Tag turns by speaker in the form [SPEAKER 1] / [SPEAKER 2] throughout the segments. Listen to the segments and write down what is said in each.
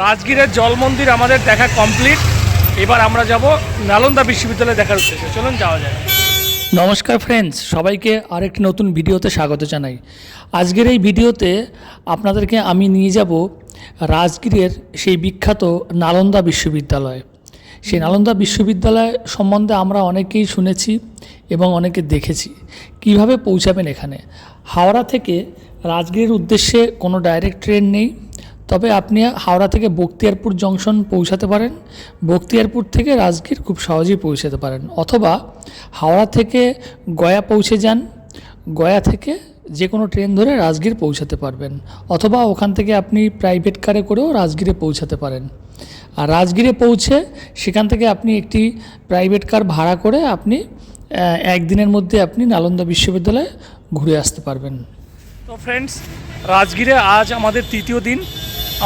[SPEAKER 1] রাজগীরের জল মন্দির আমাদের দেখা কমপ্লিট। এবার আমরা যাব নালন্দা বিশ্ববিদ্যালয়ে দেখার উদ্দেশ্যে। চলুন যাওয়া যায়। নমস্কার ফ্রেন্ডস, সবাইকে আরেকটি নতুন ভিডিওতে স্বাগত জানাই। আজকের এই ভিডিওতে আপনাদেরকে আমি নিয়ে যাব রাজগীরের সেই বিখ্যাত নালন্দা বিশ্ববিদ্যালয়। সেই নালন্দা বিশ্ববিদ্যালয় সম্বন্ধে আমরা অনেকেই শুনেছি এবং অনেকে দেখেছি। কিভাবে পৌঁছাবেন এখানে? হাওড়া থেকে রাজগীরের উদ্দেশ্যে কোনো ডাইরেক্ট ট্রেন নেই, তবে আপনি হাওড়া থেকে বখতিয়ারপুর জংশন পৌঁছাতে পারেন। বখতিয়ারপুর থেকে রাজগীর খুব সহজেই পৌঁছাতে পারেন, অথবা হাওড়া থেকে গয়া পৌঁছে যান। গয়া থেকে যে কোনো ট্রেন ধরে রাজগীর পৌঁছাতে পারবেন, অথবা ওখান থেকে আপনি প্রাইভেট কারে করেও রাজগীরে পৌঁছাতে পারেন। আর রাজগীরে পৌঁছে সেখান থেকে আপনি একটি প্রাইভেট কার ভাড়া করে আপনি একদিনের মধ্যে আপনি নালন্দা বিশ্ববিদ্যালয়ে ঘুরে আসতে পারবেন। তো ফ্রেন্ডস, রাজগীরে আজ আমাদের তৃতীয় দিন।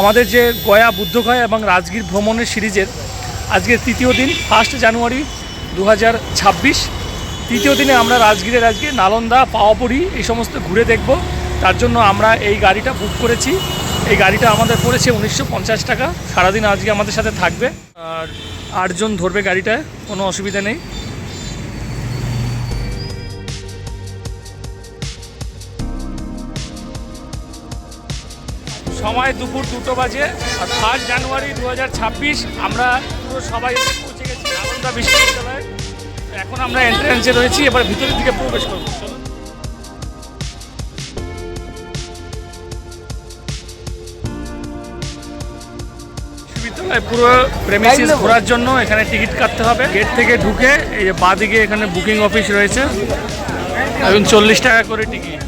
[SPEAKER 1] আমাদের যে গয়া, বুদ্ধগয়া এবং রাজগীর ভ্রমণের সিরিজের আজকের তৃতীয় দিন, 1 জানুয়ারি 2026। তৃতীয় দিনে আমরা রাজগীরে নালন্দা, পাওয়াপুরি এই সমস্ত ঘুরে দেখব। তার জন্য আমরা এই গাড়িটা বুক করেছি। এই গাড়িটা আমাদের পড়েছে 1950 টাকা। সারাদিন আজকে আমাদের সাথে থাকবে, আর 8 জন ধরবে গাড়িটায়, কোনো অসুবিধা নেই। সময় দুপুর 2টো বাজে। আর 1 জানুয়ারি 2026 আমরা পুরো সবাই পৌঁছে গেছি নালন্দা বিশ্ববিদ্যালয়ে। এখন আমরা এন্ট্রান্সে রয়েছি, এবার ভিতরের দিকে প্রবেশ করব। চলুন। বিশ্ববিদ্যালয় পুরো প্রেমিসিস ঘোরার জন্য এখানে টিকিট কাটতে হবে। গেট থেকে ঢুকে এই যে বাঁদিকে এখানে বুকিং অফিস রয়েছে, এখন 40 টাকা করে টিকিট।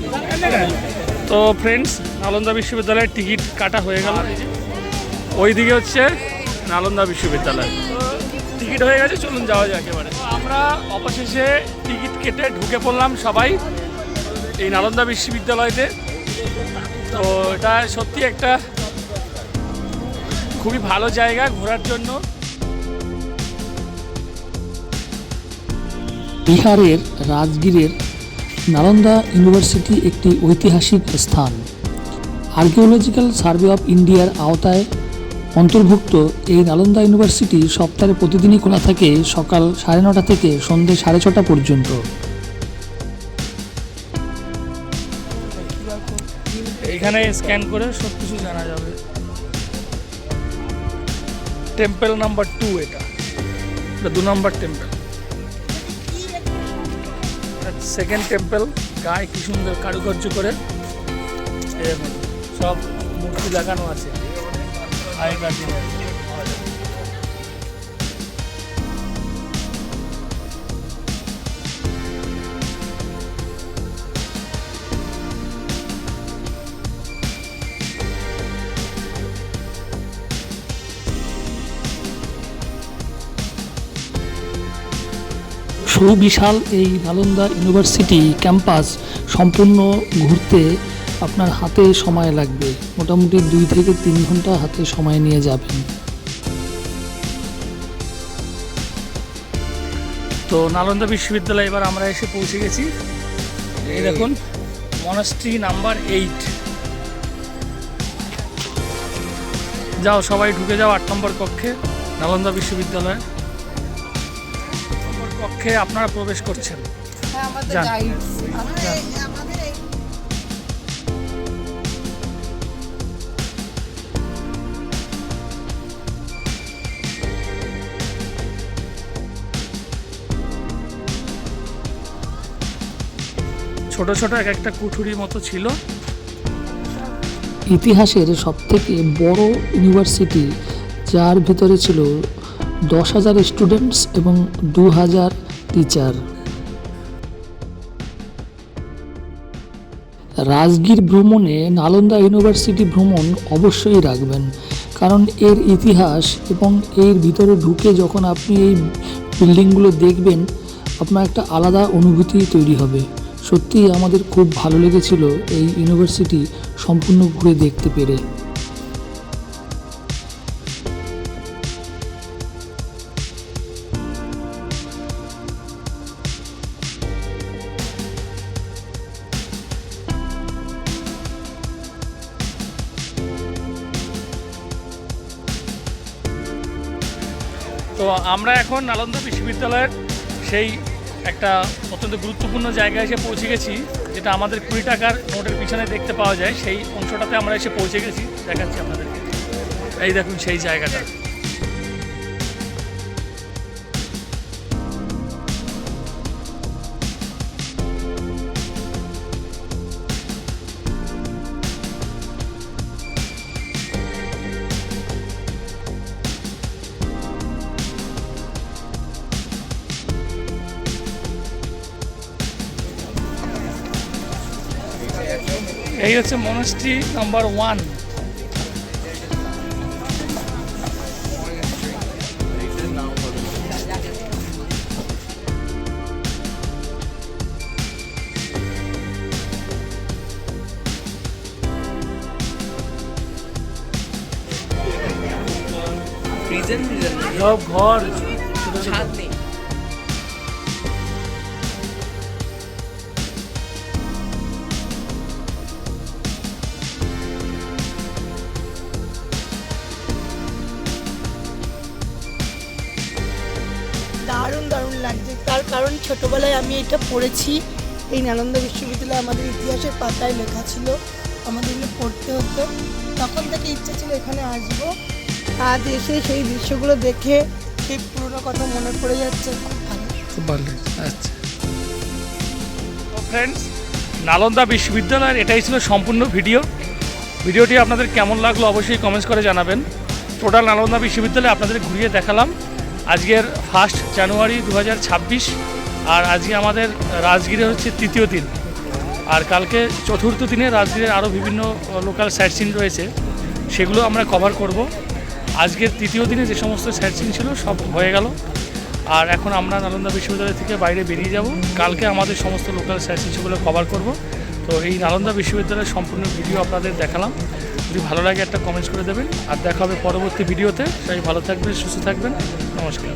[SPEAKER 1] তো ফ্রেন্ডস, নালন্দা বিশ্ববিদ্যালয়ের টিকিট কাটা হয়ে গেল। ওইদিকে হচ্ছে নালন্দা বিশ্ববিদ্যালয়, টিকিট হয়ে গেছে। চলুন যাওয়া যায় একেবারে। আমরা অবশেষে টিকিট কেটে ঢুকে পড়লাম সবাই এই নালন্দা বিশ্ববিদ্যালয়তে। তো এটা সত্যি একটা খুবই ভালো জায়গা ঘোরার জন্য।
[SPEAKER 2] বিহারের রাজগীরের নালন্দা ইউনিভার্সিটি একটি ঐতিহাসিক স্থান। আর্কিওলজিক্যাল সার্ভে অফ ইন্ডিয়ার আওতায় অন্তর্ভুক্ত এই নালন্দা ইউনিভার্সিটি সপ্তাহে প্রতিদিনই খোলা থাকে সকাল 9:30 থেকে সন্ধ্যে 6:30 পর্যন্ত।
[SPEAKER 1] এখানে স্ক্যান করে সব কিছু জানা যাবে। টেম্পল নাম্বার 2, এটা 2 নম্বর টেম্পল। Second temple. গায়ে কি সুন্দর কারুকার্য করে সব মূর্তি লাগানো আছে আগেকার দিনে।
[SPEAKER 2] সুবিশাল এই নালন্দা ইউনিভার্সিটি ক্যাম্পাস সম্পূর্ণ ঘুরতে আপনার হাতে সময় লাগবে, মোটামুটি 2 থেকে 3 ঘন্টা হাতে সময় নিয়ে যাবেন।
[SPEAKER 1] তো নালন্দা বিশ্ববিদ্যালয়ে এবার আমরা এসে পৌঁছে গেছি। এই দেখুন, মনাস্ট্রি নাম্বার 8। যাও সবাই ঢুকে যাও 8 নম্বর কক্ষে। নালন্দা বিশ্ববিদ্যালয় 8 নম্বর কক্ষে আপনারা প্রবেশ করছেন। ছোট ছোট এক একটা কুঠুরির মতো ছিল।
[SPEAKER 2] ইতিহাসের সবথেকে বড় ইউনিভার্সিটি, যার ভিতরে ছিল 10,000 স্টুডেন্টস এবং 2,000 টিচার। রাজগীর ভ্রমণে নালন্দা ইউনিভার্সিটি ভ্রমণ অবশ্যই রাখবেন, কারণ এর ইতিহাস এবং এর ভিতরে ঢুকে যখন আপনি এই বিল্ডিংগুলো দেখবেন, আপনার একটা আলাদা অনুভূতি তৈরি হবে। সত্যিই আমাদের খুব ভালো লেগেছিল এই ইউনিভার্সিটি সম্পূর্ণ ঘুরে দেখতে পেরে।
[SPEAKER 1] তো আমরা এখন নালন্দা বিশ্ববিদ্যালয়ের সেই একটা অত্যন্ত গুরুত্বপূর্ণ জায়গায় এসে পৌঁছে গেছি, যেটা আমাদের 20 টাকার নোটের পিছনে দেখতে পাওয়া যায়। সেই অংশটাতে আমরা এসে পৌঁছে গেছি, দেখাচ্ছি আপনাদেরকে। এই দেখুন সেই জায়গাটা। এই হচ্ছে মনাস্ট্রি নাম্বার 1। সব ঘর,
[SPEAKER 3] ছাদ নেই।
[SPEAKER 4] দারুণ দারুণ লাগছে, তার কারণ ছোটোবেলায় আমি এটা পড়েছি। এই নালন্দা বিশ্ববিদ্যালয়ে আমাদের ইতিহাসের পাতায় লেখা ছিল, আমাদের এগুলো পড়তে হতো। তখন থেকে ইচ্ছা ছিল এখানে আসবো। আজ এসে সেই দৃশ্যগুলো দেখে সেই পুরোনো কথা মনে পড়ে যাচ্ছে।
[SPEAKER 2] খুব ভালো, আচ্ছা।
[SPEAKER 1] তো ফ্রেন্ডস, নালন্দা বিশ্ববিদ্যালয়ের এটাই ছিল সম্পূর্ণ ভিডিওটি আপনাদের কেমন লাগলো অবশ্যই কমেন্টস করে জানাবেন। টোটাল নালন্দা বিশ্ববিদ্যালয়ে আপনাদের ঘুরিয়ে দেখালাম। আজকের 1 জানুয়ারি 2026, আর আজকে আমাদের রাজগিরে হচ্ছে 3য় দিন, আর কালকে 4র্থ দিনে রাজগিরের আরও বিভিন্ন লোকাল সাইট সিন রয়েছে, সেগুলো আমরা কভার করব। আজকের 3য় দিনে যে সমস্ত সাইট সিন ছিল সব হয়ে গেল, আর এখন আমরা নালন্দা বিশ্ববিদ্যালয় থেকে বাইরে বেরিয়ে যাব। কালকে আমাদের সমস্ত লোকাল সাইট সিন সেগুলো কভার করব। তো এই নালন্দা বিশ্ববিদ্যালয়ের সম্পূর্ণ ভিডিও আপনাদের দেখালাম। যদি ভালো লাগে একটা কমেন্টস করে দেবেন, আর দেখা হবে পরবর্তী ভিডিওতে। সবাই ভালো থাকবেন, সুস্থ থাকবেন, নমস্কার।